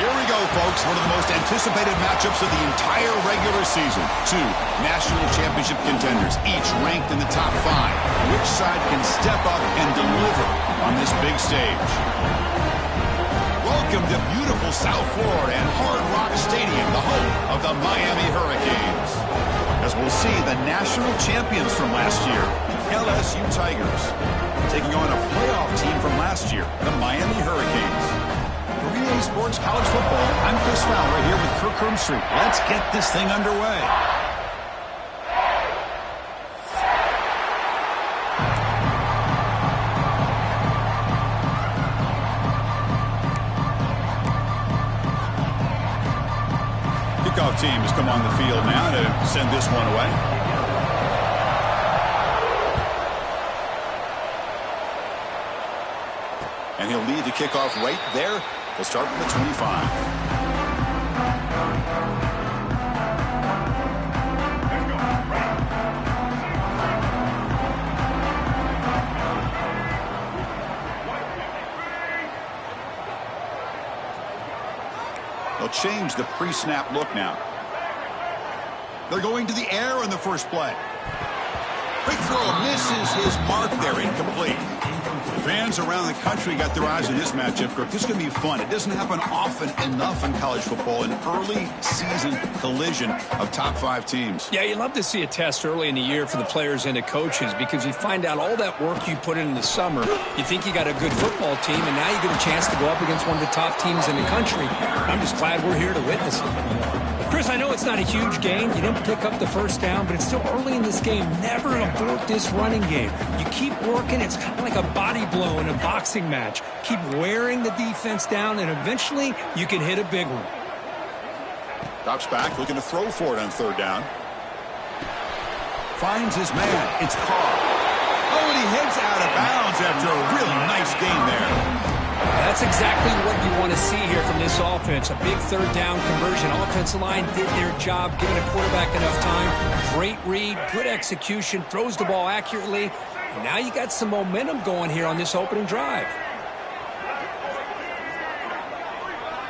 Here we go, folks. One of the most anticipated matchups of the entire regular season. Two national championship contenders, each ranked in the top 5. Which side can step up and deliver on this big stage? Welcome to beautiful South Florida and Hard Rock Stadium, the home of the Miami Hurricanes. As we'll see the national champions from last year, the LSU Tigers, taking on a playoff team from last year, the Miami Hurricanes. For EA Sports College Football, I'm Chris Fowler here with Kirk Hermstreet. Let's get this thing underway. Kickoff team has come on the field now to send this one away. And he'll lead the kickoff right there. He'll start from the 25. They'll change the pre-snap look now. They're going to the air in the first play. Quick throw misses his mark there, incomplete. Fans around the country got their eyes on this matchup. This is going to be fun. It doesn't happen often enough in college football, an early season collision of top 5 teams. Yeah, you love to see a test early in the year for the players and the coaches because you find out all that work you put in the summer. You think you got a good football team, and now you get a chance to go up against one of the top teams in the country. I'm just glad we're here to witness it. Chris, I know it's not a huge gain. You didn't pick up the first down, but it's still early in this game. Never abort this running game. You keep working. It's kind of like a body blow in a boxing match. Keep wearing the defense down, and eventually you can hit a big one. Drops back, looking to throw for it on third down. Finds his man. It's Carr. Oh, and he heads out of bounds after a really nice gain there. That's exactly what you want to see here from this offense. A big third down conversion. Offensive line did their job, giving the quarterback enough time. Great read, good execution, throws the ball accurately. And now you got some momentum going here on this opening drive.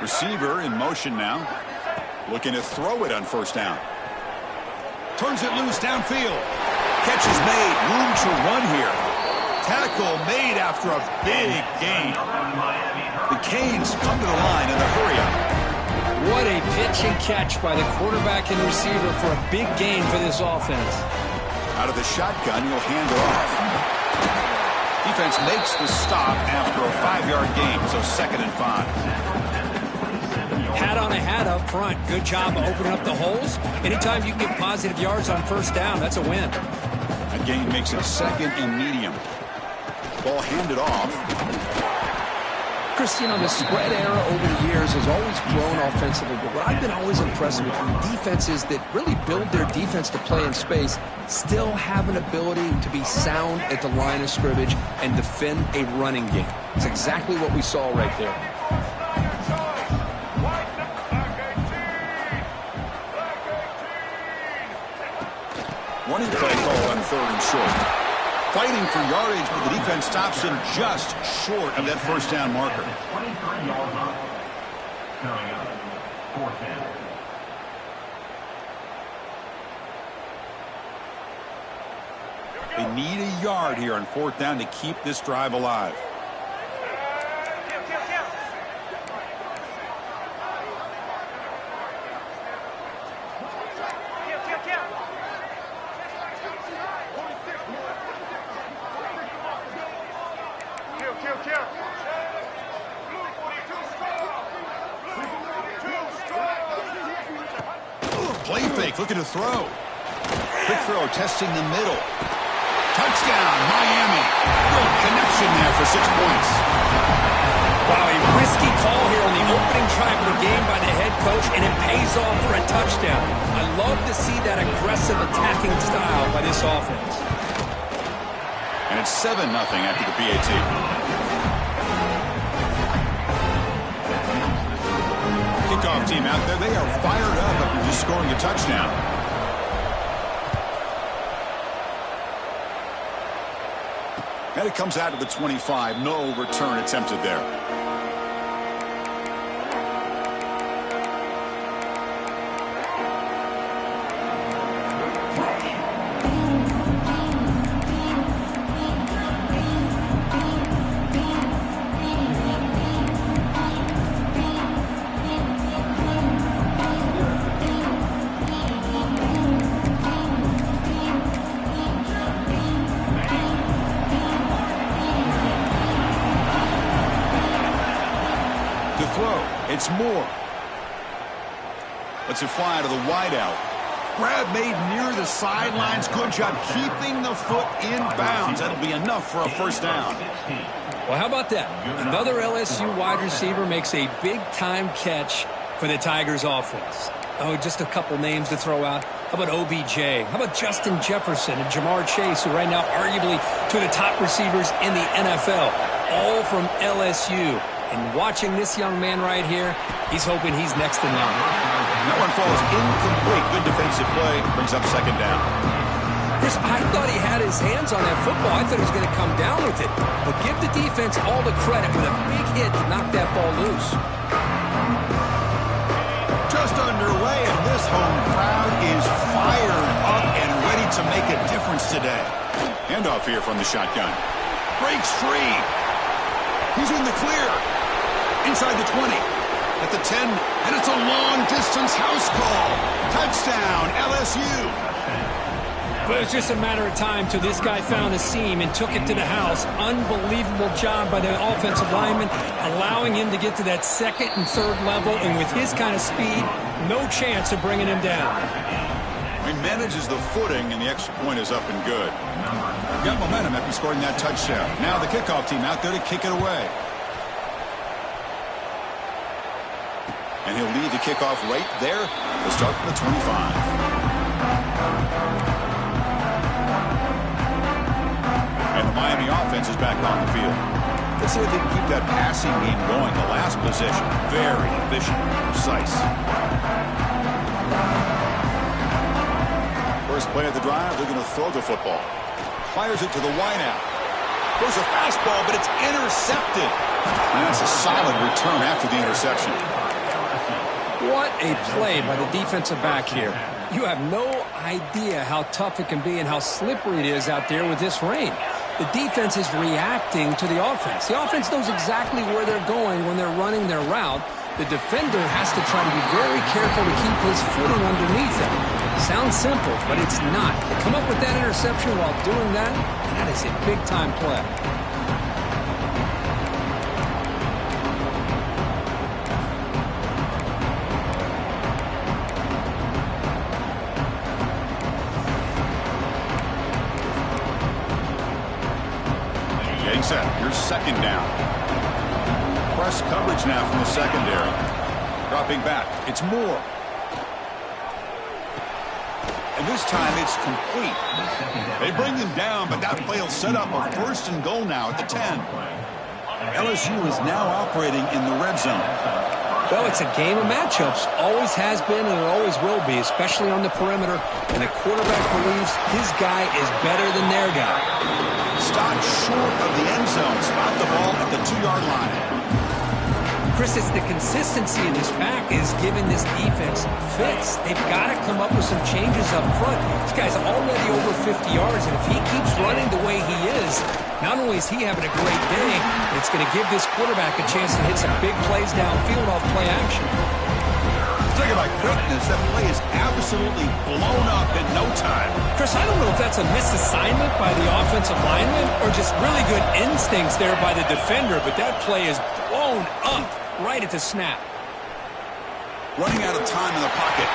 Receiver in motion now. Looking to throw it on first down. Turns it loose downfield. Catch is made. Room to run here. Tackle made after a big gain. The Canes come to the line in the hurry-up. What a pitch and catch by the quarterback and receiver for a big gain for this offense. Out of the shotgun, he'll hand it off. Defense makes the stop after a 5-yard gain, so 2nd and 5. Hat on a hat up front. Good job of opening up the holes. Anytime you can get positive yards on first down, that's a win. That gain makes it 2nd and medium. Ball handed off. Chris, you know, the spread era over the years has always grown offensively, but what I've been always impressed with defenses that really build their defense to play in space still have an ability to be sound at the line of scrimmage and defend a running game. It's exactly what we saw right there. Running play call on 3rd and short. Fighting for yardage, but the defense stops him just short of that first down marker. 23 yards on carrying up 4-10. They need a yard here on 4th down to keep this drive alive. Play fake, looking to throw. Quick throw, testing the middle. Touchdown, Miami. Good connection there for 6 points. Wow, a risky call here on the opening drive of the game by the head coach, and it pays off for a touchdown. I love to see that aggressive attacking style by this offense. And it's 7-0 after the PAT. Kickoff team out there, they are fired up after just scoring a touchdown. And it comes out to the 25. No return attempted there. more. Lets it fly to the wideout. Grab made near the sidelines. Good job keeping the foot in bounds. That'll be enough for a first down. Well, how about that? Another LSU wide receiver makes a big-time catch for the Tigers offense. Oh, just a couple names to throw out. How about OBJ? How about Justin Jefferson and Jamar Chase, who right now arguably two of the top receivers in the NFL, all from LSU. And watching this young man right here, he's hoping he's next in line. That one falls incomplete. Good defensive play. Brings up second down. Chris, I thought he had his hands on that football. I thought he was going to come down with it. But give the defense all the credit with a big hit to knock that ball loose. Just underway, and this home crowd is fired up and ready to make a difference today. Handoff here from the shotgun. Breaks free. He's in the clear. Inside the 20. At the 10. And it's a long-distance house call. Touchdown, LSU. But it's just a matter of time till this guy found a seam and took it to the house. Unbelievable job by the offensive lineman, allowing him to get to that second and third level. And with his kind of speed, no chance of bringing him down. He manages the footing, and the extra point is up and good. Got momentum after scoring that touchdown. Now the kickoff team out there to kick it away. And he'll lead the kickoff right there. We'll start from the 25. And the Miami offense is back on the field. Let's see if they can keep that passing game going. The last possession, very efficient, precise. First play of the drive, they're going to throw the football. Fires it to the wideout. Goes a fastball, but it's intercepted. And that's a solid return after the interception. What a play by the defensive back here. You have no idea how tough it can be and how slippery it is out there with this rain. The defense is reacting to the offense. The offense knows exactly where they're going when they're running their route. The defender has to try to be very careful to keep his footing underneath him. Sounds simple, but it's not. To come up with that interception while doing that, and that is a big-time play. Set. Here's second down. Press coverage now from the secondary. Dropping back. It's Moore. And this time it's complete. They bring him down, but that play will set up a first and goal now at the 10. LSU is now operating in the red zone. Well, it's a game of matchups. Always has been and it always will be, especially on the perimeter. And the quarterback believes his guy is better than their guy. Stopped short of the end zone. Spot the ball at the 2-yard line. Chris, it's the consistency in this back is giving this defense fits. They've got to come up with some changes up front. This guy's already over 50 yards, and if he keeps running the way he is, not only is he having a great day, it's going to give this quarterback a chance to hit some big plays downfield off play action. Talk about quickness. That play is absolutely blown up in no time. Chris, I don't know if that's a misassignment by the offensive lineman or just really good instincts there by the defender, but that play is blown up right at the snap. Running out of time in the pocket.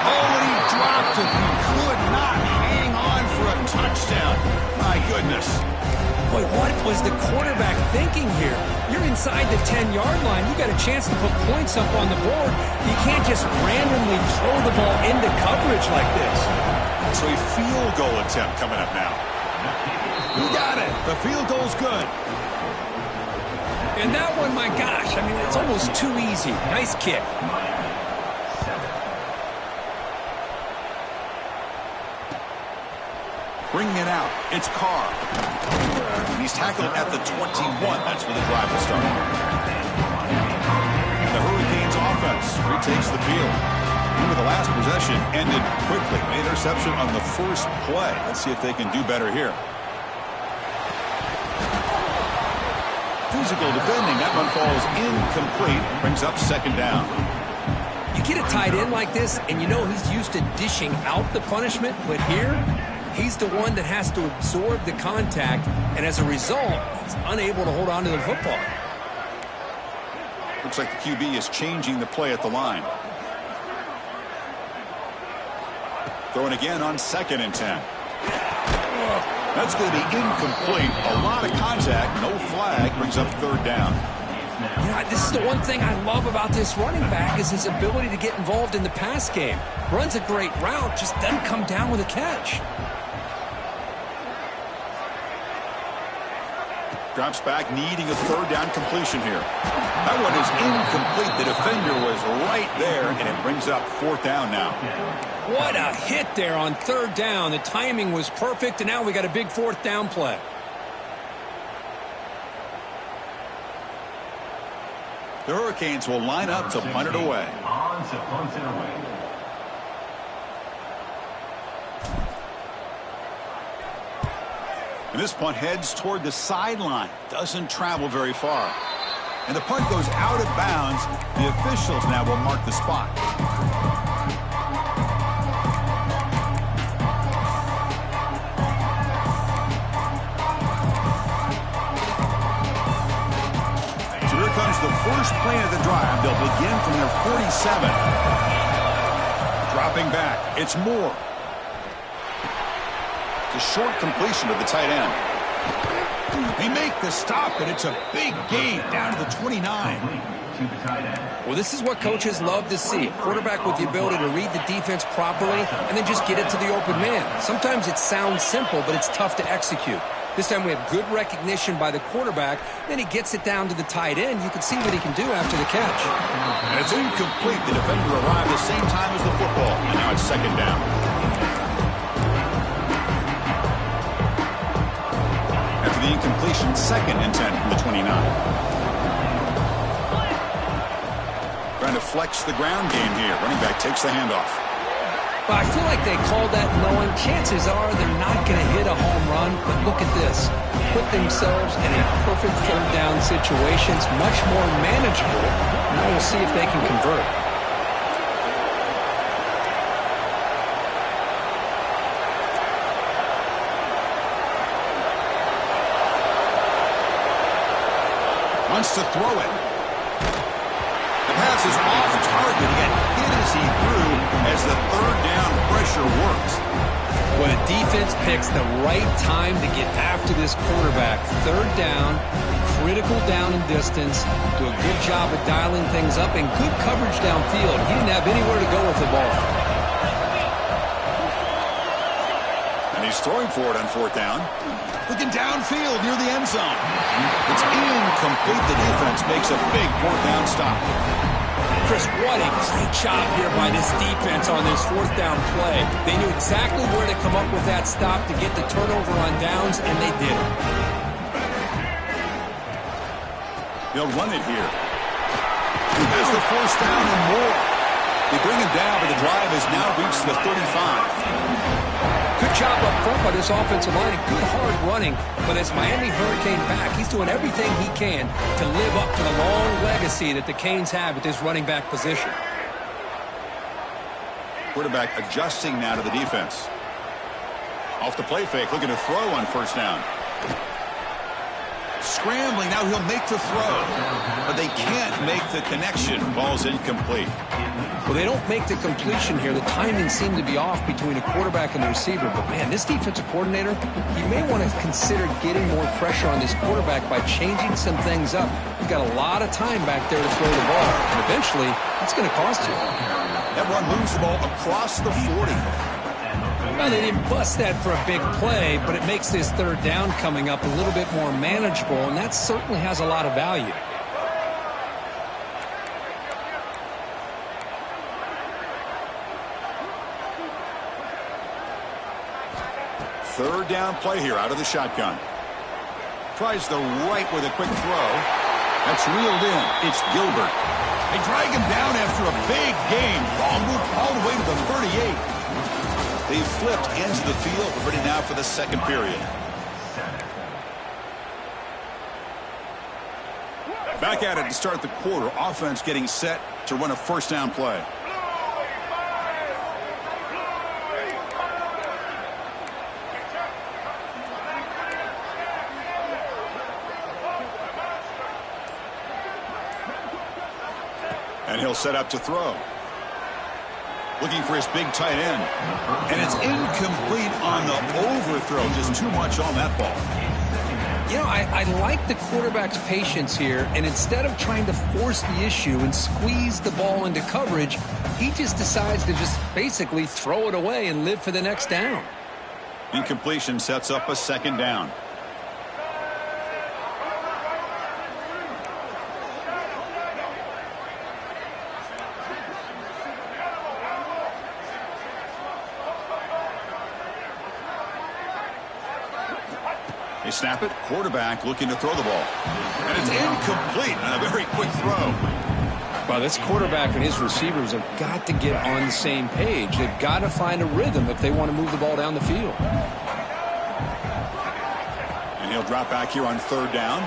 Oh, and he dropped it. He could not hang on for a touchdown. My goodness. Boy, what was the quarterback thinking here? You're inside the 10-yard line. You got a chance to put points up on the board. You can't just randomly throw the ball into coverage like this. So a field goal attempt coming up now. You got it. The field goal's good. And that one, my gosh, I mean, it's almost too easy. Nice kick. Bringing it out. It's Carr. He's tackled at the 21. That's where the drive will start. The Hurricanes offense retakes the field. Remember, the last possession ended quickly. An interception on the first play. Let's see if they can do better here. Physical defending. That one falls incomplete. Brings up second down. You get a tight end like this, and you know he's used to dishing out the punishment, but here, he's the one that has to absorb the contact, and as a result, he's unable to hold on to the football. The Looks like the QB is changing the play at the line. Throwing again on 2nd and 10. That's going to be incomplete. A lot of contact. No flag. Brings up 3rd down. You know, this is the one thing I love about this running back is his ability to get involved in the pass game. Runs a great route, just doesn't come down with a catch. Drops back, needing a 3rd down completion here. That one is incomplete. The defender was right there, and it brings up 4th down now. What a hit there on 3rd down. The timing was perfect, and now we got a big 4th down play. The Hurricanes will line up to punt it away. On to punt it away. And this punt heads toward the sideline. Doesn't travel very far. And the punt goes out of bounds. The officials now will mark the spot. So here comes the first play of the drive. They'll begin from their 47. Dropping back. It's Moore. It's a short completion to the tight end. They make the stop, but it's a big gain down to the 29. Well, this is what coaches love to see. A quarterback with the ability to read the defense properly and then just get it to the open man. Sometimes it sounds simple, but it's tough to execute. This time we have good recognition by the quarterback. Then he gets it down to the tight end. You can see what he can do after the catch. And it's incomplete. The defender arrived the same time as the football. And now it's 2nd down. After the incompletion, 2nd and 10 from the 29. Trying to flex the ground game here. Running back takes the handoff. Well, I feel like they called that knowing chances are they're not going to hit a home run. But look at this. Put themselves in a perfect 3rd down situation. It's much more manageable. Now we'll see if they can convert. Wants to throw it. The pass is off target. He got hit as he threw as the 3rd down pressure works. When a defense picks the right time to get after this quarterback, 3rd down, critical down and distance, do a good job of dialing things up, and good coverage downfield. He didn't have anywhere to go with the ball. And he's throwing for it on 4th down. Looking downfield near the end zone. It's incomplete. The defense makes a big 4th down stop. Chris, what a great job here by this defense on this 4th down play. They knew exactly where to come up with that stop to get the turnover on downs, and they did it. They'll run it here. There's the 1st down and more. They bring him down, but the drive has now reached the 35. Good job up front by this offensive line. Good hard running. But as Miami Hurricane back, he's doing everything he can to live up to the long legacy that the Canes have at this running back position. Quarterback adjusting now to the defense. Off the play fake, looking to throw on 1st down. Scrambling, now he'll make the throw. But they can't make the connection. Ball's incomplete. Well, they don't make the completion here. The timing seemed to be off between a quarterback and the receiver. But, man, this defensive coordinator, he may want to consider getting more pressure on this quarterback by changing some things up. He's got a lot of time back there to throw the ball. And eventually, it's going to cost you. That one moves the ball across the 40. Well, they didn't bust that for a big play, but it makes this 3rd down coming up a little bit more manageable, and that certainly has a lot of value. Third down play here out of the shotgun. Tries the right with a quick throw. That's reeled in. It's Gilbert. They drag him down after a big gain. Ball moved all the way to the 38. They've flipped ends of the field. We're ready now for the 2nd period. Back at it to start the quarter. Offense getting set to run a 1st down play. he'll set up to throw. Looking for his big tight end. And it's incomplete on the overthrow. Just too much on that ball. You know, I like the quarterback's patience here, and instead of trying to force the issue and squeeze the ball into coverage, he just decides to just basically throw it away and live for the next down. Incompletion sets up a second down. They snap it. Quarterback looking to throw the ball. And it's incomplete on a very quick throw. Well, this quarterback and his receivers have got to get on the same page. They've got to find a rhythm if they want to move the ball down the field. And he'll drop back here on third down.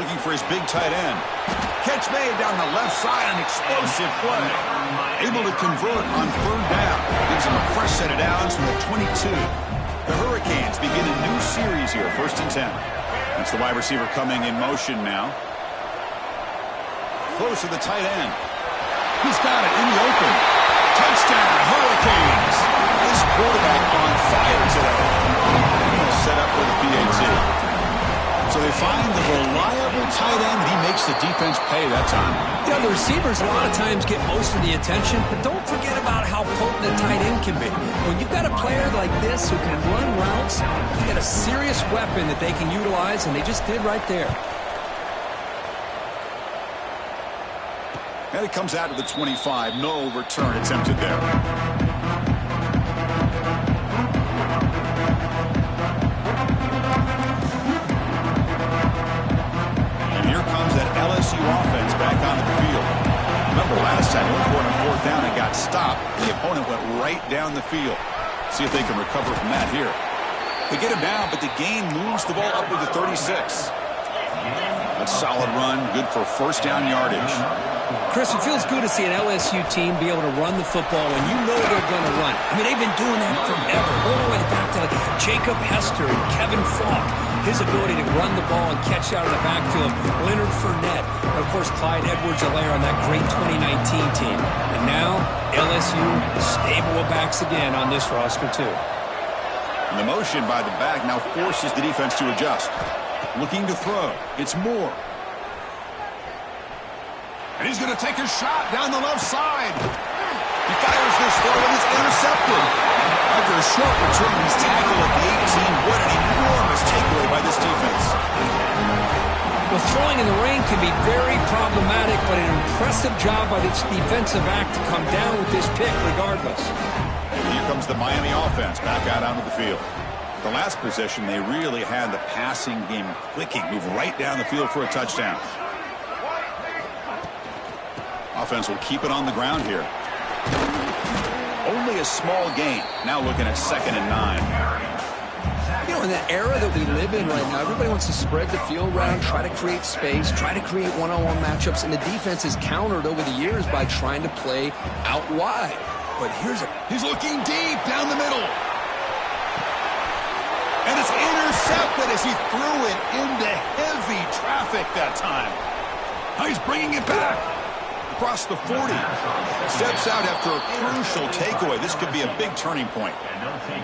Looking for his big tight end. Catch made down the left side. An explosive play. Able to convert on third down. Gives him a fresh set of downs from the 22. The Hurricanes begin a new series here, 1st and 10. That's the wide receiver coming in motion now. Close to the tight end. He's got it in the open. Touchdown, Hurricanes. This quarterback on fire today. Set up for the PAT. So they find the reliable tight end, and he makes the defense pay that time. You know, the receivers a lot of times get most of the attention, but don't forget about how potent a tight end can be. When you've got a player like this who can run routes, you get a serious weapon that they can utilize, and they just did right there. And it comes out to the 25. No return attempted there. LSU offense back onto the field. Remember last time, they were on 4th down and got stopped. The opponent went right down the field. See if they can recover from that here. They get him down, but the game moves the ball up to the 36. A solid run, good for first down yardage. Chris, it feels good to see an LSU team be able to run the football when you know they're going to run it. I mean, they've been doing that forever, all the way back to like Jacob Hester and Kevin Falk. His ability to run the ball and catch out of the backfield. Leonard Fournette. And, of course, Clyde Edwards-Helaire on that great 2019 team. And now, LSU, stable of backs again on this roster, too. And the motion by the back now forces the defense to adjust. Looking to throw. It's Moore. And he's going to take a shot down the left side. He fires this throw, and it's intercepted. After a short return, he's tackled at the 18. What an enormous takeaway by this defense. Well, throwing in the rain can be very problematic, but an impressive job by this defensive back to come down with this pick regardless. And here comes the Miami offense back out onto the field. The last possession, they really had the passing game clicking. Move right down the field for a touchdown. Offense will keep it on the ground here. Only a small gain. Now looking at 2nd and 9. You know, in the era that we live in right now, everybody wants to spread the field around, try to create space, try to create one-on-one matchups, and the defense is countered over the years by trying to play out wide. But he's looking deep down the middle. And it's intercepted as he threw it into heavy traffic that time. Now he's bringing it back. Across the 40. Steps out after a crucial takeaway. This could be a big turning point.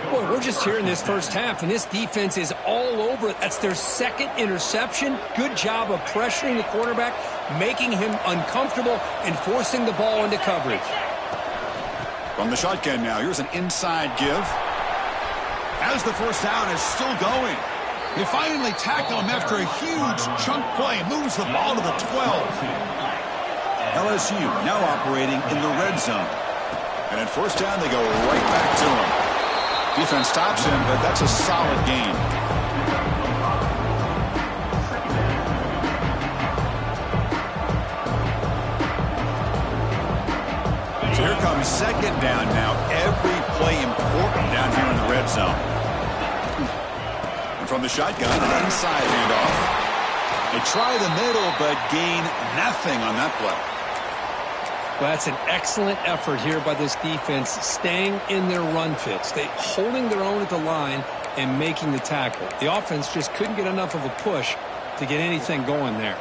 Boy, we're just here in this first half, and this defense is all over it. That's their 2nd interception. Good job of pressuring the quarterback, making him uncomfortable, and forcing the ball into coverage. From the shotgun now, here's an inside give. As the first down is still going. They finally tackle him after a huge chunk play. Moves the ball to the 12. LSU now operating in the red zone. And at first down, they go right back to him. Defense stops him, but that's a solid gain. So here comes 2nd down now. Every play important down here in the red zone. And from the shotgun, an inside handoff. They try the middle, but gain nothing on that play. Well, that's an excellent effort here by this defense, staying in their run fits. They holding their own at the line and making the tackle. The offense just couldn't get enough of a push to get anything going there.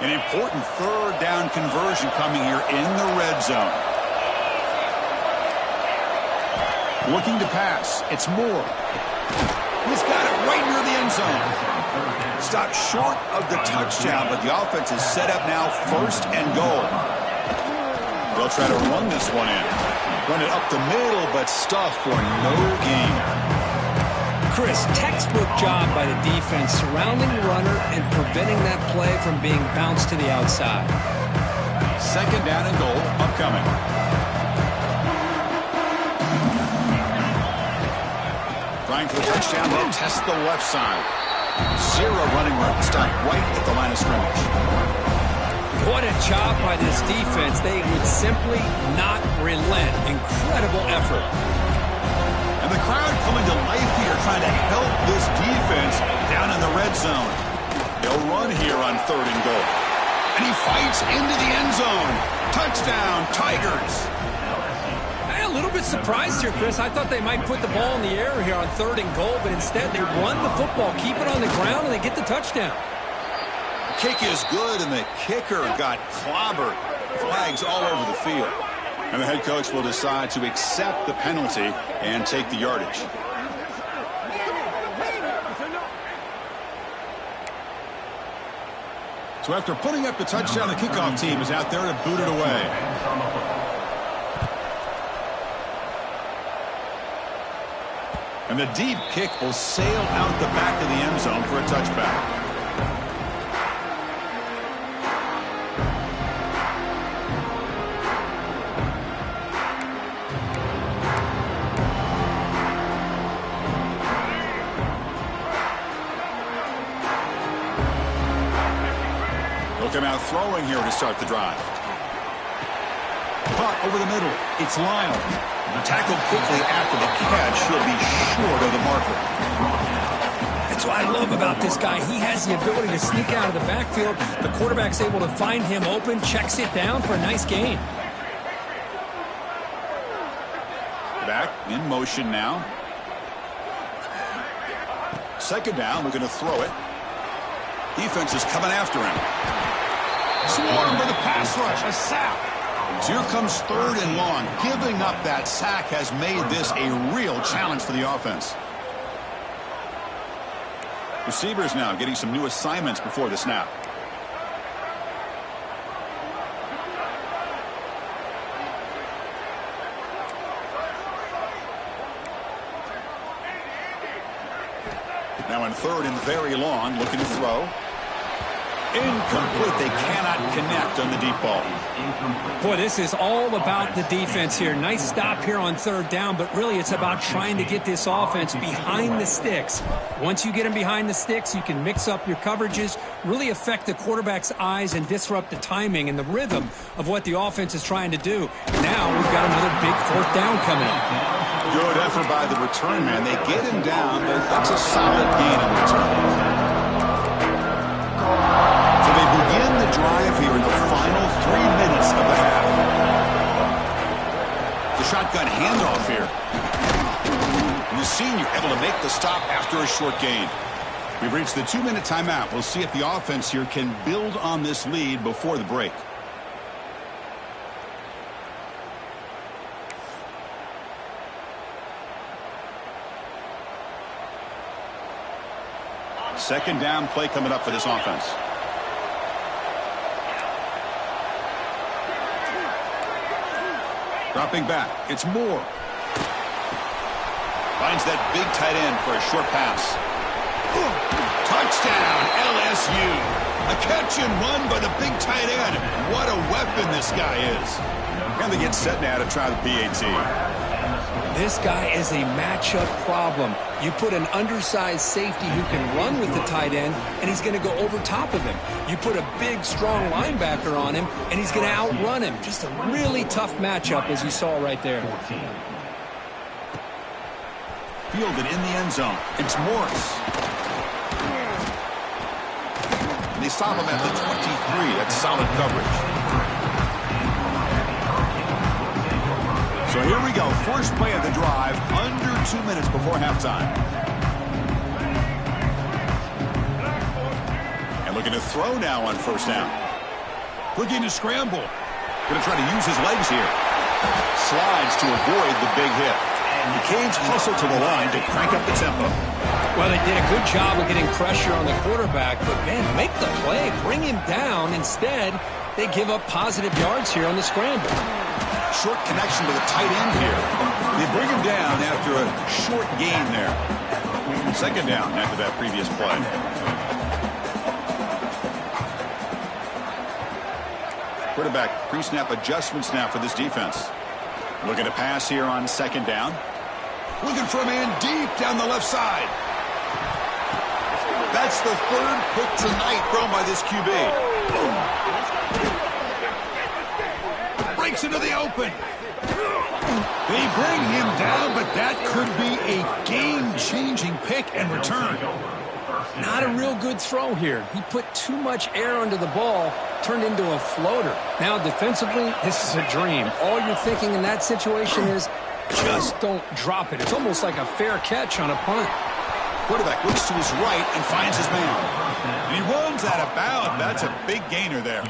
An important third down conversion coming here in the red zone. Looking to pass. It's Moore. He's got it right near the end zone. Stopped short of the touchdown, but the offense is set up now, first and goal. They'll try to run this one in. Run it up the middle, but stuff for no gain. Chris, textbook job by the defense surrounding the runner and preventing that play from being bounced to the outside. Second down and goal upcoming. Trying for the touchdown, they'll test the left side. Zero running room, stopped right at the line of scrimmage. What a job by this defense. They would simply not relent. Incredible effort. And the crowd coming to life here, trying to help this defense down in the red zone. They'll run here on third and goal. And he fights into the end zone. Touchdown, Tigers. A little bit surprised here, Chris. I thought they might put the ball in the air here on third and goal, but instead they run the football, keep it on the ground, and they get the touchdown. Kick is good, and the kicker got clobbered. Flags all over the field. And the head coach will decide to accept the penalty and take the yardage. So after putting up the touchdown, the kickoff team is out there to boot it away. And the deep kick will sail out the back of the end zone for a touchback. They'll come out throwing here to start the drive. Caught over the middle. It's Lyle. Tackled quickly after the catch. He'll be short of the marker. That's what I love about this guy. He has the ability to sneak out of the backfield. The quarterback's able to find him open, checks it down for a nice gain. Back in motion now. Second down, looking to throw it. Defense is coming after him. Swarmed by the pass rush, a sack. So here comes third and long. Giving up that sack has made this a real challenge for the offense. Receivers now getting some new assignments before the snap. Now in third and very long, looking to throw. Incomplete. They cannot connect on the deep ball. Boy, this is all about the defense here. Nice stop here on third down, but really it's about trying to get this offense behind the sticks. Once you get them behind the sticks, you can mix up your coverages, really affect the quarterback's eyes and disrupt the timing and the rhythm of what the offense is trying to do. Now we've got another big fourth down coming up. Good effort by the return man. They get him down, but that's a solid gain in return. So they begin the drive here in the final 3 minutes of the half. The shotgun handoff here. And the senior able to make the stop after a short gain. We've reached the 2-minute timeout. We'll see if the offense here can build on this lead before the break. Second down play coming up for this offense. Dropping back. It's Moore. Finds that big tight end for a short pass. Touchdown, LSU. A catch and run by the big tight end. What a weapon this guy is. And they get set now to try the PAT. This guy is a matchup problem. You put an undersized safety who can run with the tight end, and he's going to go over top of him. You put a big, strong linebacker on him, and he's going to outrun him. Just a really tough matchup, as you saw right there. Fielded in the end zone. It's Morris. And they stop him at the 23. That's solid coverage. So here we go. First play of the drive, under 2 minutes before halftime. And looking to throw now on first down. Looking to scramble. Going to try to use his legs here. Slides to avoid the big hit. And the Canes hustle to the line to crank up the tempo. Well, they did a good job of getting pressure on the quarterback, but, man, make the play. Bring him down. Instead, they give up positive yards here on the scramble. Short connection to the tight end here. They bring him down after a short gain there. Second down after that previous play. Quarterback pre-snap adjustments now for this defense. Looking to pass here on second down. Looking for a man deep down the left side. That's the third pick tonight thrown by this QB. Breaks into the open. They bring him down, but that could be a game-changing pick and return. Not a real good throw here. He put too much air under the ball, turned into a floater. Now, defensively, this is a dream. All you're thinking in that situation is just don't drop it. It's almost like a fair catch on a punt. Quarterback looks to his right and finds his man. And he runs out of bounds. That's a big gainer there.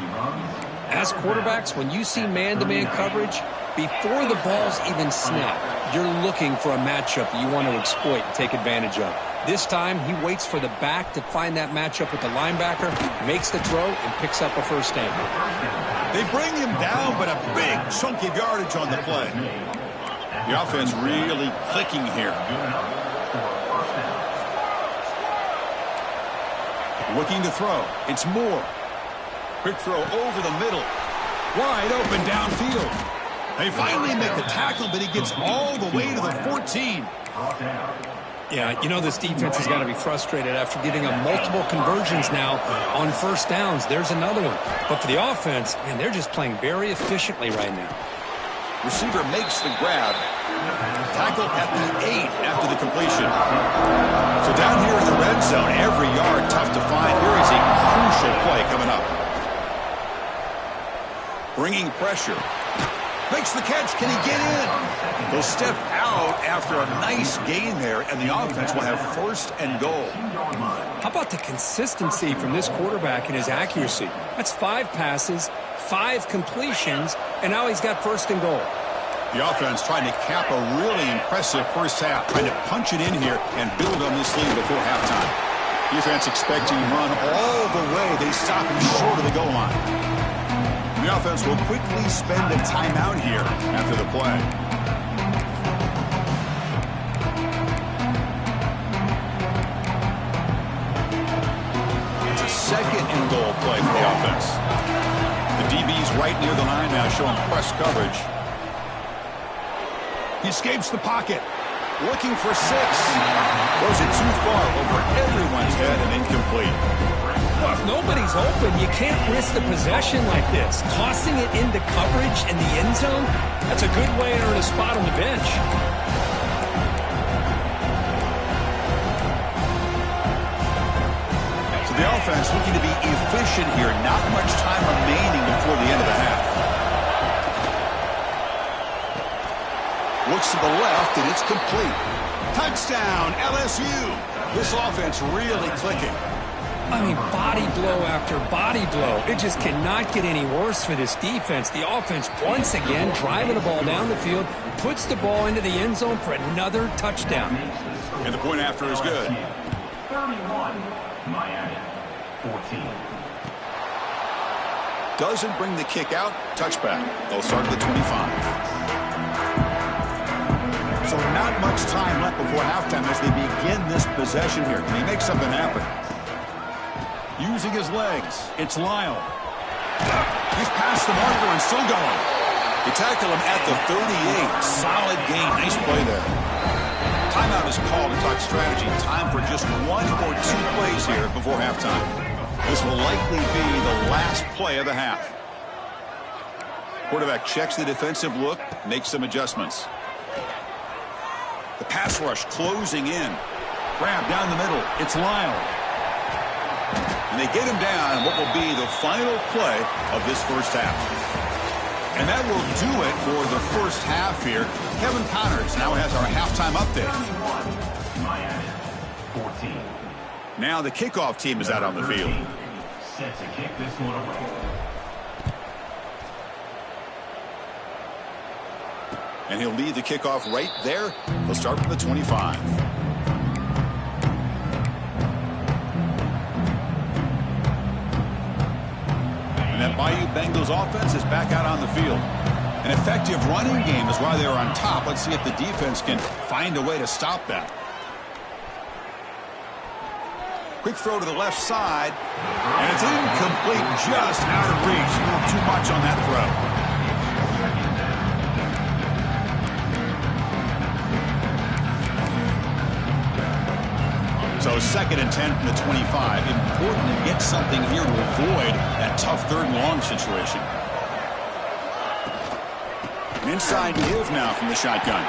As quarterbacks, when you see man-to-man coverage, before the ball's even snapped, you're looking for a matchup that you want to exploit and take advantage of. This time, he waits for the back to find that matchup with the linebacker, makes the throw, and picks up a first down. They bring him down, but a big chunk of yardage on the play. The offense really clicking here. Looking to throw. It's Moore. Quick throw over the middle. Wide open downfield. They finally make the tackle, but he gets all the way to the 14. Yeah, you know this defense has got to be frustrated after giving them multiple conversions now on first downs. There's another one. But for the offense, man, they're just playing very efficiently right now. Receiver makes the grab. Tackle at the 8 after the completion. So down here in the red zone, every yard tough to find. Here is a crucial play coming up. Bringing pressure. Makes the catch. Can he get in? He'll step out after a nice gain there, and the offense will have first and goal. How about the consistency from this quarterback and his accuracy? That's 5 passes, 5 completions, and now he's got first and goal. The offense trying to cap a really impressive first half, trying to punch it in here and build on this lead before halftime. Defense expecting to run all the way. They stop him short of the goal line. The offense will quickly spend a timeout here after the play. It's a second and goal play for the offense. The DB's right near the line now, showing press coverage. He escapes the pocket. Looking for 6. Throws it too far over everyone's head and incomplete. Well, if nobody's open, you can't risk the possession like this. Tossing it into coverage in the end zone, that's a good way to earn a spot on the bench. So the offense looking to be efficient here. Not much time remaining before the end of the half. Looks to the left, and it's complete. Touchdown, LSU. This offense really clicking. I mean, body blow after body blow. It just cannot get any worse for this defense. The offense, once again, driving the ball down the field, puts the ball into the end zone for another touchdown. And the point after is good. 31, Miami, 14. Doesn't bring the kick out. Touchback. They'll start at the 25. So not much time left before halftime as they begin this possession here. Can he make something happen? Using his legs, it's Lyle. He's past the marker and still going. They tackle him at the 38. Solid gain. Nice play there. Timeout is called to talk strategy. Time for just 1 or 2 plays here before halftime. This will likely be the last play of the half. Quarterback checks the defensive look, makes some adjustments. The pass rush closing in. Grab down the middle. It's Lyle. And they get him down in what will be the final play of this first half. And that will do it for the first half here. Kevin Connors now has our halftime update. Miami, 14. Now the kickoff team is out on the field. Set to kick this one away. And he'll lead the kickoff right there. He'll start from the 25. And that Bayou Bengals offense is back out on the field. An effective running game is why they're on top. Let's see if the defense can find a way to stop that. Quick throw to the left side, and it's incomplete, just out of reach. A little too much on that throw. So 2nd and 10 from the 25. Important to get something here to avoid that tough 3rd and long situation. An inside give now from the shotgun.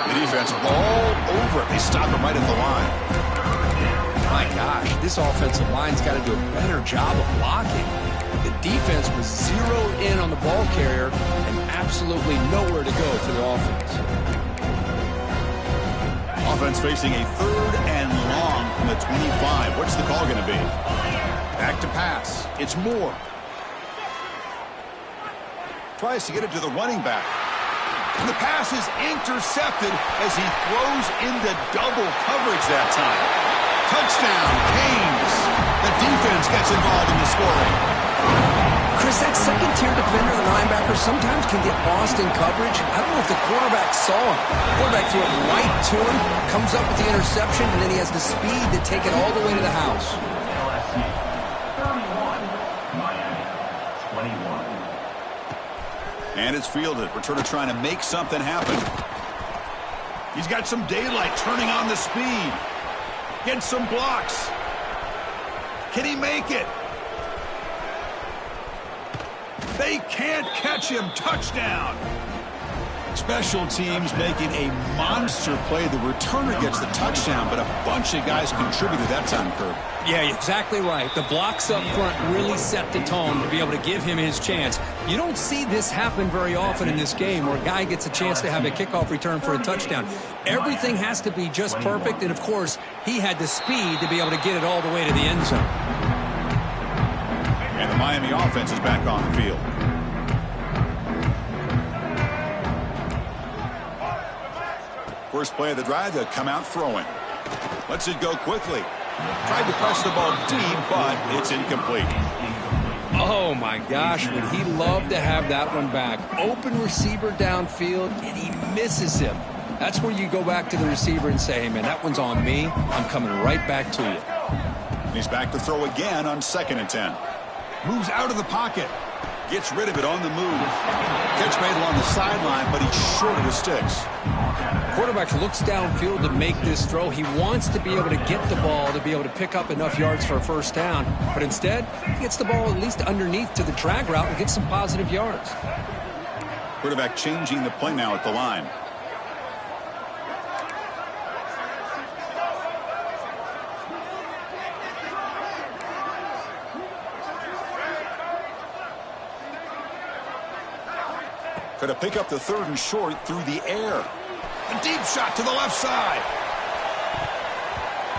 The defense all over it. They stop him right at the line. My gosh, this offensive line's got to do a better job of blocking. The defense was zeroed in on the ball carrier and absolutely nowhere to go for the offense. Offense facing a 3rd and long from the 25. What's the call going to be? Back to pass. It's Moore. Tries to get it to the running back. And the pass is intercepted as he throws into double coverage that time. Touchdown, Canes. The defense gets involved in the scoring. Chris, that second-tier defender, the linebacker, sometimes can get lost in coverage. I don't know if the quarterback saw him. The quarterback threw it right to him, comes up with the interception, and then he has the speed to take it all the way to the house. LSU 31, Miami 21. And it's fielded. Returner trying to make something happen. He's got some daylight, turning on the speed. Getting some blocks. Can he make it? They can't catch him. Touchdown. Special teams making a monster play. The returner gets the touchdown, but a bunch of guys contributed that time, Kurt. Yeah, exactly right. The blocks up front really set the tone to be able to give him his chance. You don't see this happen very often in this game where a guy gets a chance to have a kickoff return for a touchdown. Everything has to be just perfect, and of course, he had the speed to be able to get it all the way to the end zone. And the Miami offense is back on the field. First play of the drive, they'll come out throwing. Lets it go quickly. Tried to press the ball deep, but it's incomplete. Oh, my gosh, would he love to have that one back. Open receiver downfield, and he misses him. That's where you go back to the receiver and say, hey, man, that one's on me. I'm coming right back to you. He's back to throw again on 2nd and 10. Moves out of the pocket. Gets rid of it on the move. Catch made along the sideline, but he's short of the sticks. Quarterback looks downfield to make this throw. He wants to be able to get the ball to be able to pick up enough yards for a first down. But instead, he gets the ball at least underneath to the drag route and gets some positive yards. Quarterback changing the play now at the line. Could have picked up the 3rd and short through the air. A deep shot to the left side.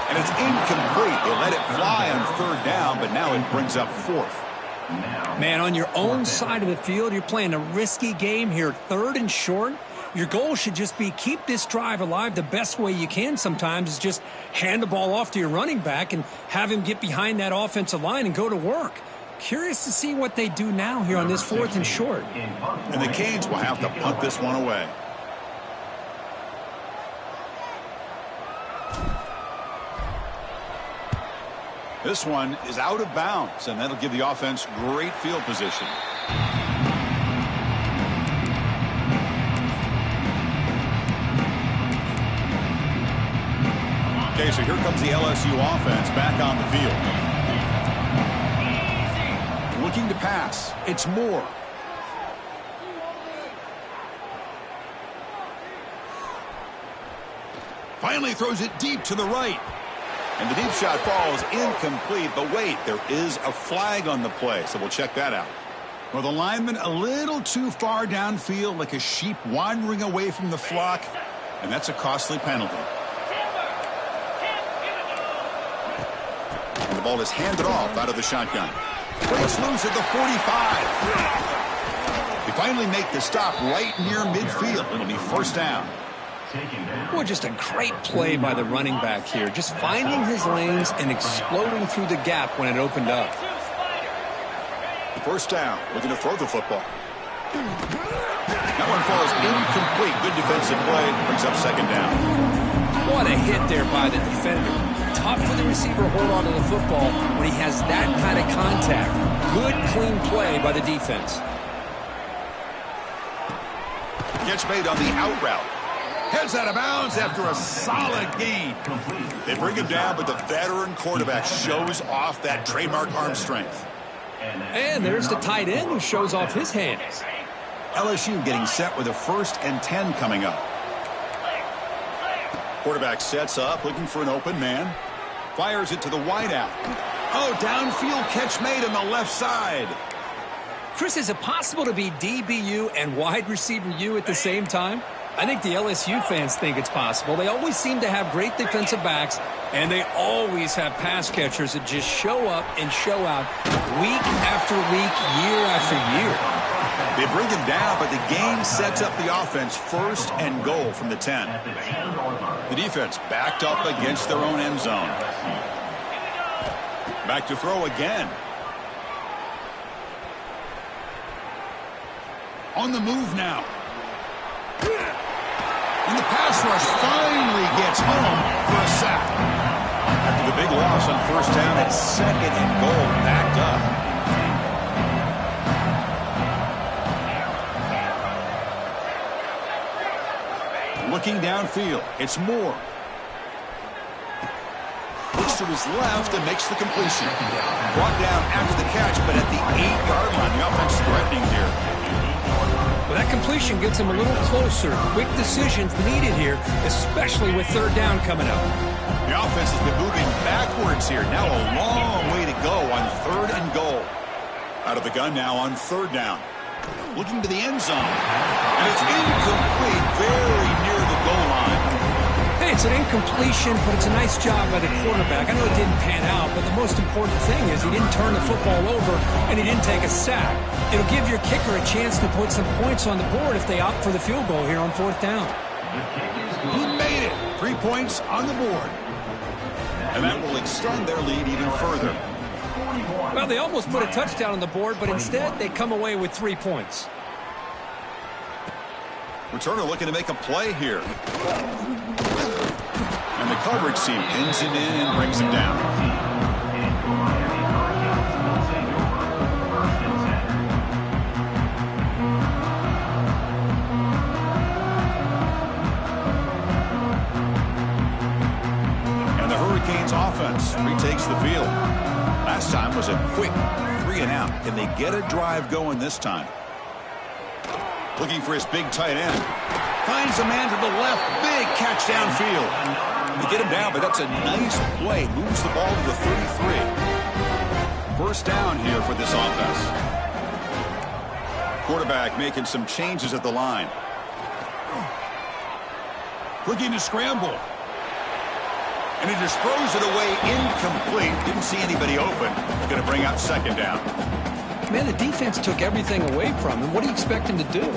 And it's incomplete. They let it fly on 3rd down, but now it brings up 4th. Man, on your own side of the field, you're playing a risky game here. 3rd and short. Your goal should just be keep this drive alive the best way you can sometimes is just hand the ball off to your running back and have him get behind that offensive line and go to work. Curious to see what they do now here on this 4th and short. And the Canes will have to punt this one away. This one is out of bounds, and that'll give the offense great field position. Okay, so here comes the LSU offense back on the field. Looking to pass. It's Moore. Finally throws it deep to the right. And the deep shot falls incomplete. But wait, there is a flag on the play, so we'll check that out. Well, the lineman a little too far downfield, like a sheep wandering away from the flock, and that's a costly penalty. And the ball is handed off out of the shotgun. Breaks loose at the 45. The finally make the stop right near midfield. It'll be first down. Well, just a great play by the running back here. Just finding his lanes and exploding through the gap when it opened up. First down. Looking to throw the football. That one falls incomplete. Good defensive play. Brings up second down. What a hit there by the defender. Tough for the receiver to hold on to the football when he has that kind of contact. Good, clean play by the defense. Catch made on the out route. Heads out of bounds after a solid gain. They bring him down, but the veteran quarterback shows off that trademark arm strength. And there's the tight end who shows off his hands. LSU getting set with a 1st and 10 coming up. Quarterback sets up, looking for an open man. Fires it to the wideout. Oh, downfield catch made on the left side. Chris, is it possible to be DBU and wide receiver U at the same time? I think the LSU fans think it's possible. They always seem to have great defensive backs, and they always have pass catchers that just show up and show out week after week, year after year. They bring him down, but the game sets up the offense 1st and goal from the 10. The defense backed up against their own end zone. Back to throw again. On the move now. And the pass rush finally gets home for a sack. After the big loss on first down, it's 2nd and goal, backed up. Looking downfield, it's Moore. Looks to his left and makes the completion. Brought down after the catch, but at the 8-yard line, the offense threatening here. Well, that completion gets him a little closer. Quick decisions needed here, especially with 3rd down coming up. The offense has been moving backwards here. Now a long way to go on 3rd and goal. Out of the gun now on 3rd down. Looking to the end zone. And it's incomplete, very near the goal line. Hey, it's an incompletion, but it's a nice job by the quarterback. I know it didn't pan out, but the most important thing is he didn't turn the football over and he didn't take a sack. It'll give your kicker a chance to put some points on the board if they opt for the field goal here on 4th down. He made it. 3 points on the board. And that will extend their lead even further. Well, they almost put a touchdown on the board, but instead they come away with 3 points. Returner looking to make a play here. And the coverage team pins him in and brings him down. And the Hurricanes offense retakes the field. Last time was a quick 3 and out. Can they get a drive going this time? Looking for his big tight end. Finds a man to the left. Big catch downfield. They get him down, but that's a nice play. Moves the ball to the 33. First down here for this offense. Quarterback making some changes at the line. Looking to scramble. And he just throws it away incomplete. Didn't see anybody open. He's going to bring up 2nd down. Man, the defense took everything away from him. What do you expect him to do?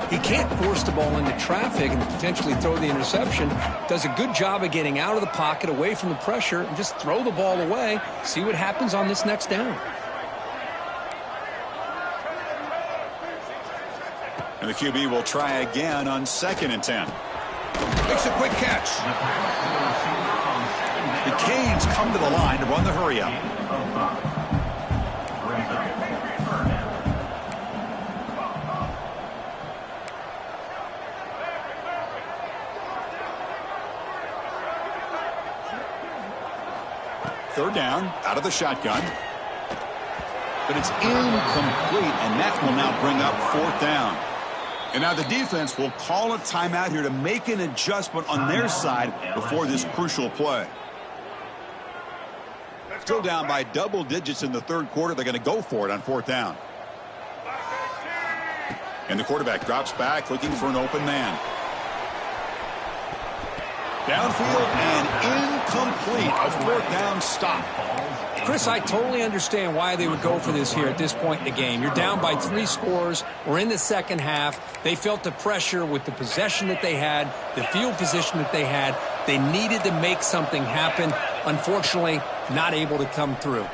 He can't force the ball into traffic and potentially throw the interception. Does a good job of getting out of the pocket, away from the pressure, and just throw the ball away. See what happens on this next down. And the QB will try again on 2nd and 10. Makes a quick catch. The Canes come to the line to run the hurry-up. Third down, out of the shotgun. But it's incomplete, and that will now bring up 4th down. And now the defense will call a timeout here to make an adjustment on their side before this crucial play. Still down by double digits in the 3rd quarter. They're going to go for it on 4th down. And the quarterback drops back looking for an open man. Downfield and incomplete. A fourth down stop. Chris, I totally understand why they would go for this here at this point in the game. You're down by 3 scores. We're in the second half. They felt the pressure with the possession that they had, the field position that they had. They needed to make something happen. Unfortunately, not able to come through.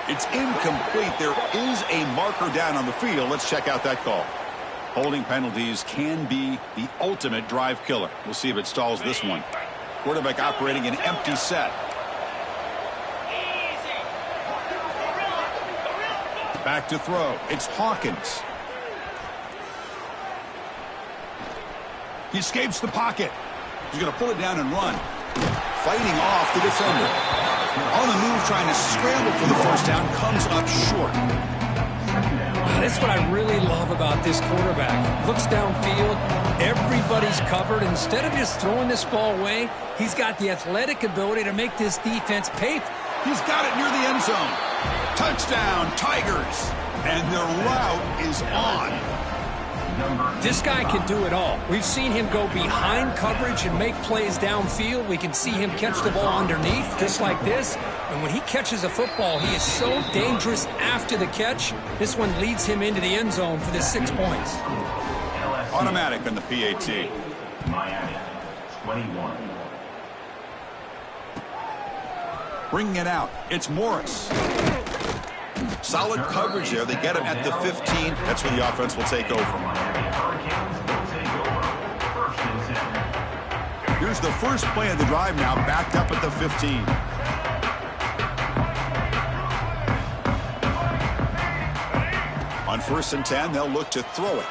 It's incomplete. There is a marker down on the field. Let's check out that call. Holding penalties can be the ultimate drive killer. We'll see if it stalls this one. Quarterback operating an empty set. Back to throw. It's Hawkins. He escapes the pocket. He's going to pull it down and run. Fighting off the defender. On the move, trying to scramble for the first down. Comes up short. That's what I really love about this quarterback. Looks downfield. Everybody's covered. Instead of just throwing this ball away, he's got the athletic ability to make this defense pay. He's got it near the end zone. Touchdown, Tigers. And their route is on. This guy can do it all. We've seen him go behind coverage and make plays downfield. We can see him catch the ball underneath, just like this. And when he catches a football, he is so dangerous after the catch. This one leads him into the end zone for the 6 points. Automatic on the PAT. Miami, 21. Bringing it out. It's Morris. Solid coverage there. They get him at the 15. That's where the offense will take over. Here's the first play of the drive now, backed up at the 15. On 1st and 10, they'll look to throw it.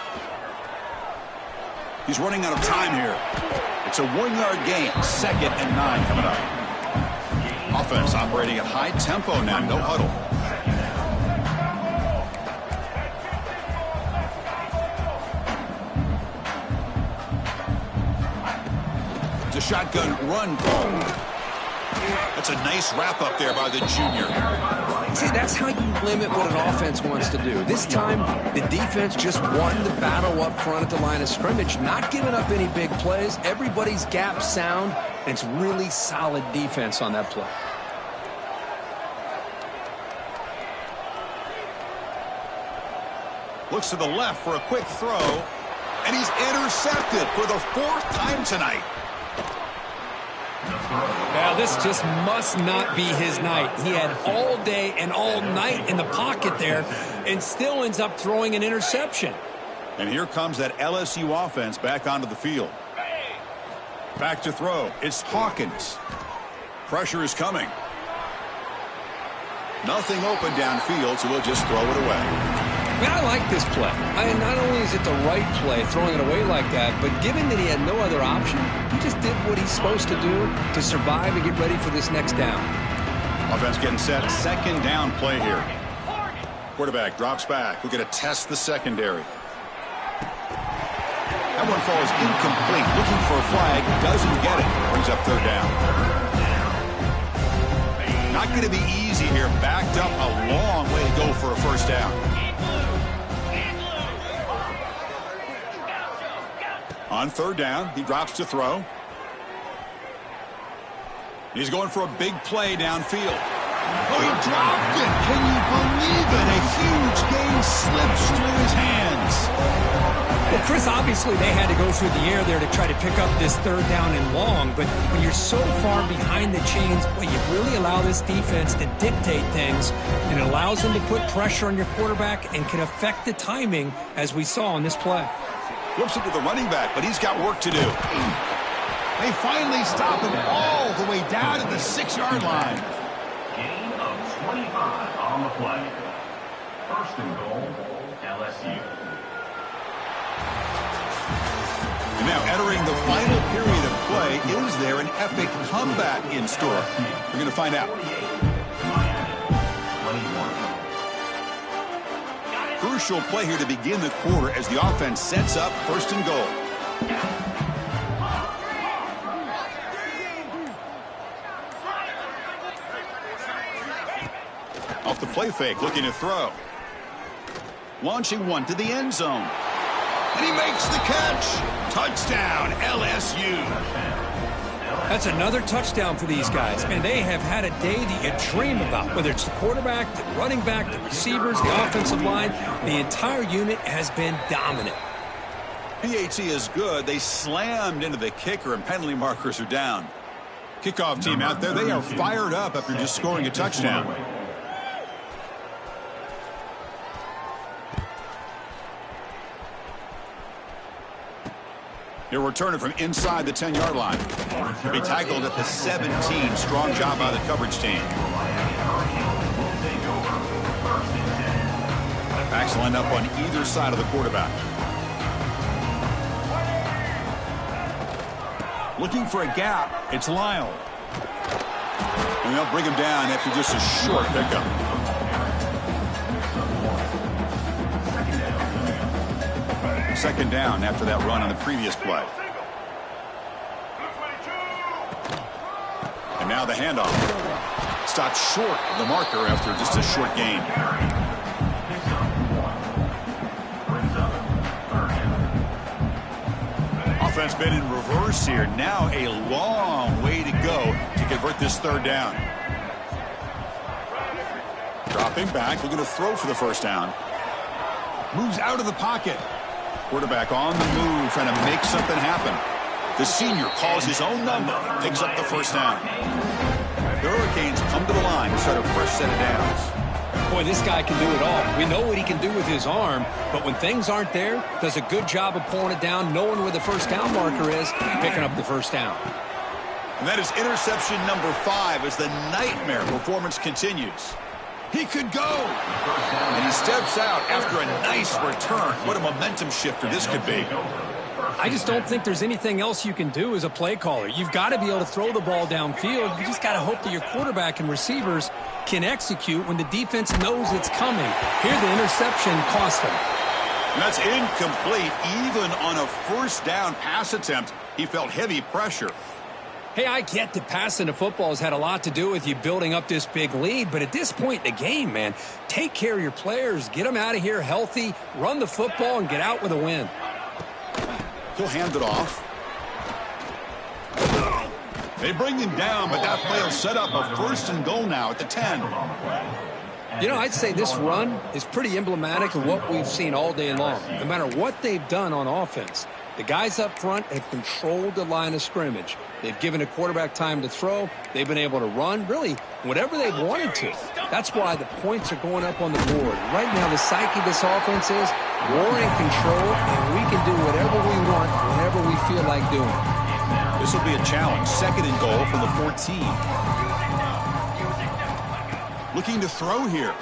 He's running out of time here. It's a 1-yard gain. 2nd and 9 coming up. Offense operating at high tempo now. No huddle. It's a shotgun run call. That's a nice wrap up there by the junior. See, that's how you limit what an offense wants to do. This time, the defense just won the battle up front at the line of scrimmage, not giving up any big plays. Everybody's gap sound, and it's really solid defense on that play. Looks to the left for a quick throw, and he's intercepted for the 4th time tonight. Now, this just must not be his night. He had all day and all night in the pocket there and still ends up throwing an interception. And here comes that LSU offense back onto the field. Back to throw. It's Hawkins. Pressure is coming. Nothing open downfield, so we'll just throw it away. I mean, I like this play. Not only is it the right play, throwing it away like that, but given that he had no other option, he just did what he's supposed to do to survive and get ready for this next down. Offense getting set. 2nd down play here. Quarterback drops back. We're going to test the secondary. That one falls incomplete. Looking for a flag. Doesn't get it. Brings up 3rd down. Not going to be easy here. Backed up a long way to go for a 1st down. On 3rd down, he drops to throw. He's going for a big play downfield. Oh, he dropped it. Can you believe it? A huge gain slips through his hands. Well, Chris, obviously they had to go through the air there to try to pick up this 3rd down and long, but when you're so far behind the chains, well, you really allow this defense to dictate things, and it allows them to put pressure on your quarterback and can affect the timing, as we saw in this play. Flips it to the running back, but he's got work to do. They finally stop him all the way down at the 6-yard line. Gain of 25 on the play. 1st and goal, LSU. And now entering the final period of play, is there an epic comeback in store? We're going to find out. Crucial play here to begin the quarter as the offense sets up 1st and goal. Off the play fake, looking to throw. Launching one to the end zone. And he makes the catch. Touchdown, LSU. That's another touchdown for these guys. Man, they have had a day that you dream about, whether it's the quarterback, the running back, the receivers, the offensive line. The entire unit has been dominant. PAT is good. They slammed into the kicker, and penalty markers are down. Kickoff team out there, they are fired up after just scoring a touchdown. He'll return it from inside the 10-yard line. He'll be tackled at the 17. Strong job by the coverage team. Backs lined up on either side of the quarterback. Looking for a gap. It's Lyle. And they'll bring him down after just a short pickup. Second down after that run on the previous play. And now the handoff. Stopped short of the marker after just a short gain. Offense been in reverse here. Now a long way to go to convert this third down. Dropping back, looking to throw for the first down. Moves out of the pocket. Quarterback on the move, trying to make something happen. The senior calls his own number, picks up the first down. The Hurricanes come to the line to start a fresh set of downs. Boy, this guy can do it all. We know what he can do with his arm, but when things aren't there, does a good job of pulling it down, knowing where the first down marker is, picking up the first down. And that is interception number 5 as the nightmare performance continues. He could go. And he steps out after a nice return. What a momentum shifter this could be. I just don't think there's anything else you can do as a play caller. You've got to be able to throw the ball downfield. You just got to hope that your quarterback and receivers can execute when the defense knows it's coming. Here, the interception cost him. That's incomplete. Even on a first down pass attempt, he felt heavy pressure. Hey, I get that passing the football has had a lot to do with you building up this big lead, but at this point in the game, man, take care of your players, get them out of here healthy, run the football, and get out with a win. He'll hand it off. They bring him down, but that play will set up a first and goal now at the 10. You know, I'd say this run is pretty emblematic of what we've seen all day long. No matter what they've done on offense, the guys up front have controlled the line of scrimmage. They've given a quarterback time to throw. They've been able to run, really, whatever they've wanted to. That's why the points are going up on the board. Right now, the psyche of this offense is we're in control, and we can do whatever we want whenever we feel like doing it. This will be a challenge. Second and goal from the 14. Looking to throw here.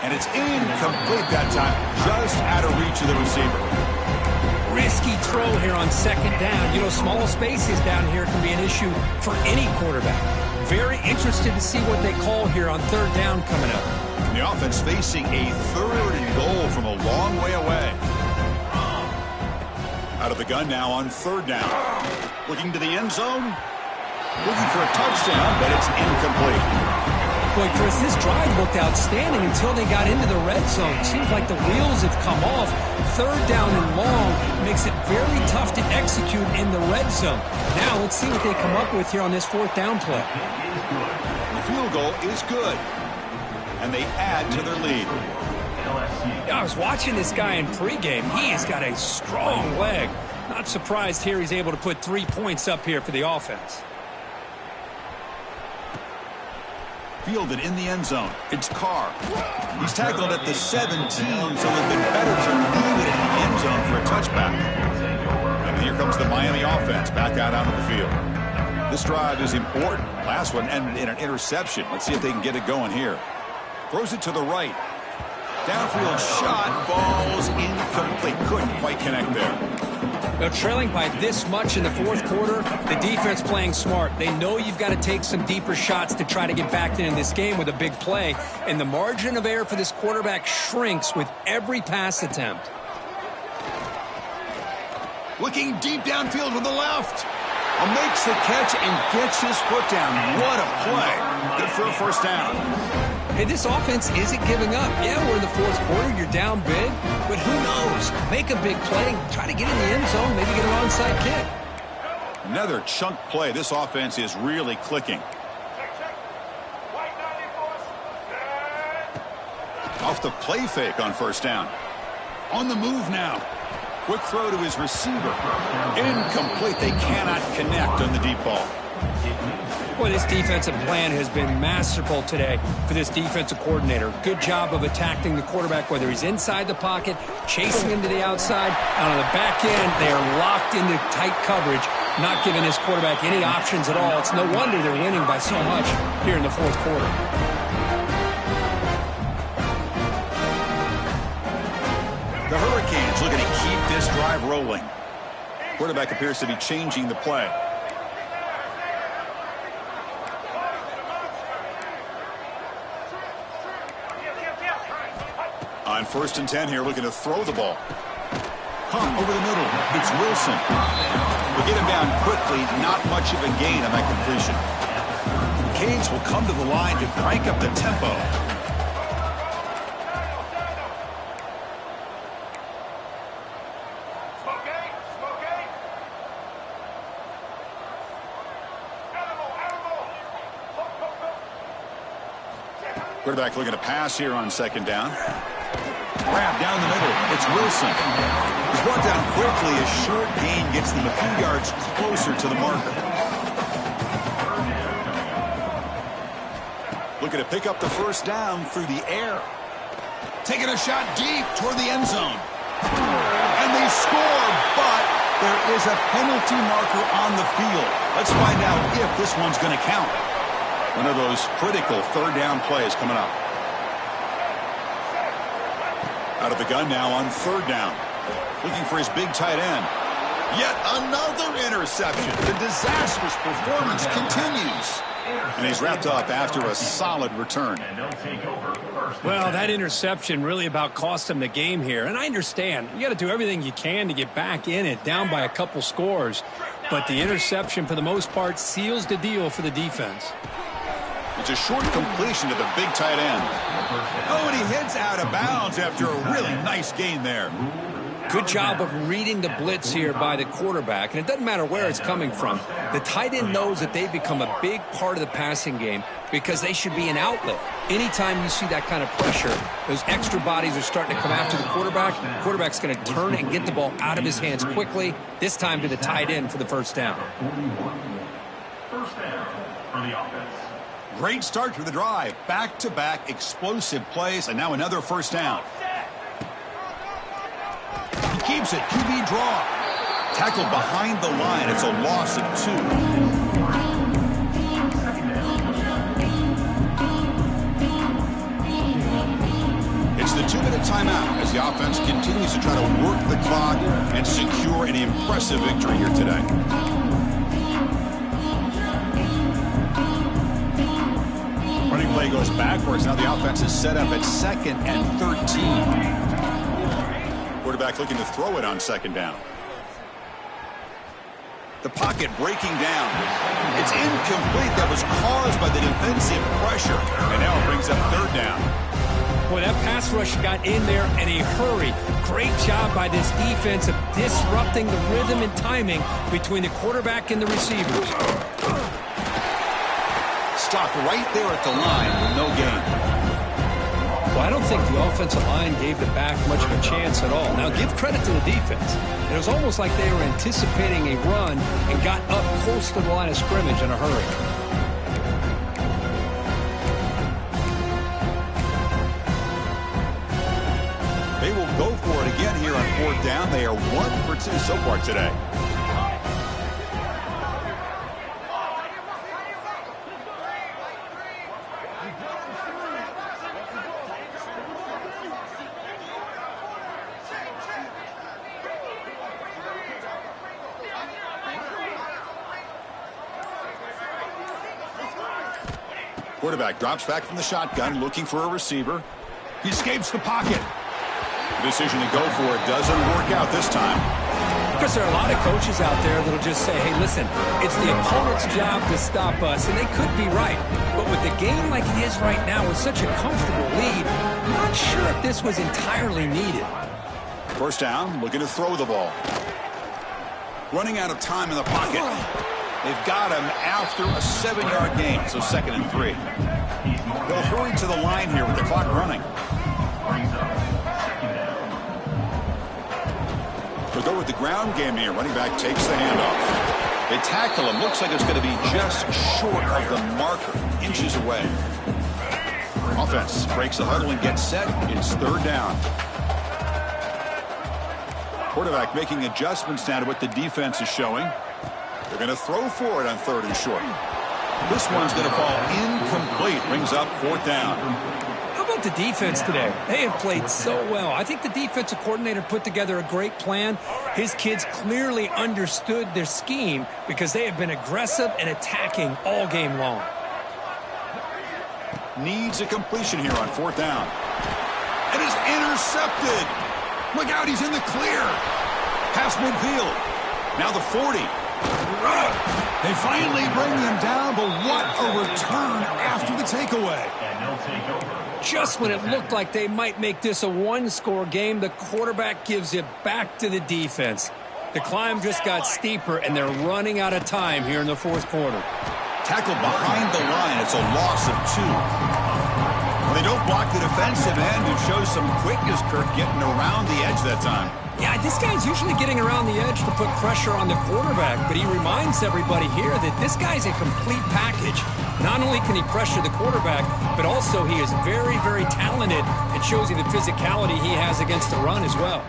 And it's incomplete that time, just out of reach of the receiver. Risky throw here on second down. You know, small spaces down here can be an issue for any quarterback. Very interested to see what they call here on third down coming up. And the offense facing a third and goal from a long way away. Out of the gun now on third down. Looking to the end zone. Looking for a touchdown, but it's incomplete. Boy, Chris, this drive looked outstanding until they got into the red zone. Seems like the wheels have come off. Third down and long makes it very tough to execute in the red zone. Now let's see what they come up with here on this fourth down play. The field goal is good, and they add to their lead. I was watching this guy in pregame. He has got a strong leg. Not surprised here he's able to put 3 points up here for the offense. Fielded in the end zone. It's Carr. He's tackled at the 17, so it'd been better to leave it in the end zone for a touchback. And here comes the Miami offense back out onto the field. This drive is important. Last one ended in an interception. Let's see if they can get it going here. Throws it to the right. Downfield shot falls incomplete. Couldn't quite connect there. Now, trailing by this much in the fourth quarter, the defense playing smart. They know you've got to take some deeper shots to try to get back in this game with a big play. And the margin of error for this quarterback shrinks with every pass attempt. Looking deep downfield with the left. Makes the catch and gets his foot down. What a play. Good for a first down. Hey, this offense isn't giving up. Yeah, we're in the fourth quarter. You're down big. But who knows? Make a big play. Try to get in the end zone. Maybe get an onside kick. Another chunk play. This offense is really clicking. Off the play fake on first down. On the move now. Quick throw to his receiver. Incomplete. They cannot connect on the deep ball. Boy, this defensive plan has been masterful today for this defensive coordinator. Good job of attacking the quarterback, whether he's inside the pocket, chasing him to the outside, and on the back end, they are locked into tight coverage, not giving this quarterback any options at all. It's no wonder they're winning by so much here in the fourth quarter. The Hurricanes looking to keep this drive rolling. Quarterback appears to be changing the play. On 1st and 10 here, looking to throw the ball. Pump over the middle. It's Wilson. We'll get him down quickly. Not much of a gain on that completion. Canes will come to the line to crank up the tempo. Quarterback looking to pass here on 2nd down. Grab down the middle. It's Wilson. He's brought down quickly. A short gain gets them a few yards closer to the marker. Looking to pick up the first down through the air. Taking a shot deep toward the end zone. And they score, but there is a penalty marker on the field. Let's find out if this one's going to count. One of those critical 3rd down plays coming up. Out of the gun now on 3rd down. Looking for his big tight end. Yet another interception. The disastrous performance continues. And he's wrapped up after a solid return. Well, that interception really about cost him the game here. And I understand. You got to do everything you can to get back in it, down by a couple scores. But the interception, for the most part, seals the deal for the defense. It's a short completion to the big tight end. Oh, and he heads out of bounds after a really nice gain there. Good job of reading the blitz here by the quarterback. And it doesn't matter where it's coming from. The tight end knows that they've become a big part of the passing game because they should be an outlet. Anytime you see that kind of pressure, those extra bodies are starting to come after the quarterback. The quarterback's going to turn and get the ball out of his hands quickly, this time to the tight end for the first down. First down for the offense. Great start to the drive. Back-to-back explosive plays, and now another first down. He keeps it. QB draw. Tackled behind the line. It's a loss of 2. It's the 2-minute timeout as the offense continues to try to work the clock and secure an impressive victory here today. Running play goes backwards. Now the offense is set up at 2nd and 13. Quarterback looking to throw it on 2nd down. The pocket breaking down. It's incomplete. That was caused by the defensive pressure. And now it brings up 3rd down. Boy, that pass rush got in there in a hurry. Great job by this defense of disrupting the rhythm and timing between the quarterback and the receivers. Stopped right there at the line with no gain. Well, I don't think the offensive line gave the back much of a chance at all. Now, give credit to the defense. It was almost like they were anticipating a run and got up close to the line of scrimmage in a hurry. They will go for it again here on 4th down. They are 1 for 2 so far today. Quarterback drops back from the shotgun, looking for a receiver. He escapes the pocket. The decision to go for it doesn't work out this time. Because there are a lot of coaches out there that'll just say, hey, listen, it's the opponent's job to stop us, and they could be right. But with the game like it is right now with such a comfortable lead, I'm not sure if this was entirely needed. First down, looking to throw the ball. Running out of time in the pocket. They've got him after a 7-yard gain, so 2nd and 3. They'll hurry to the line here with the clock running. They'll go with the ground game here. Running back takes the handoff. They tackle him. Looks like it's going to be just short of the marker, inches away. Offense breaks the huddle and gets set. It's 3rd down. Quarterback making adjustments now to what the defense is showing. They're going to throw for it on 3rd and short. This one's going to fall incomplete. Brings up 4th down. How about the defense today? They have played so well. I think the defensive coordinator put together a great plan. His kids clearly understood their scheme because they have been aggressive and attacking all game long. Needs a completion here on 4th down. And is intercepted. Look out, he's in the clear. Past midfield. Now the 40. They finally bring him down, but what a return after the takeaway. Just when it looked like they might make this a one-score game, the quarterback gives it back to the defense. The climb just got steeper, and they're running out of time here in the 4th quarter. Tackled behind the line. It's a loss of 2. Well, they don't block the defensive end, who shows some quickness, Kirk, getting around the edge that time. Yeah, this guy's usually getting around the edge to put pressure on the quarterback, but he reminds everybody here that this guy's a complete package. Not only can he pressure the quarterback, but also he is very, very talented and shows you the physicality he has against the run as well.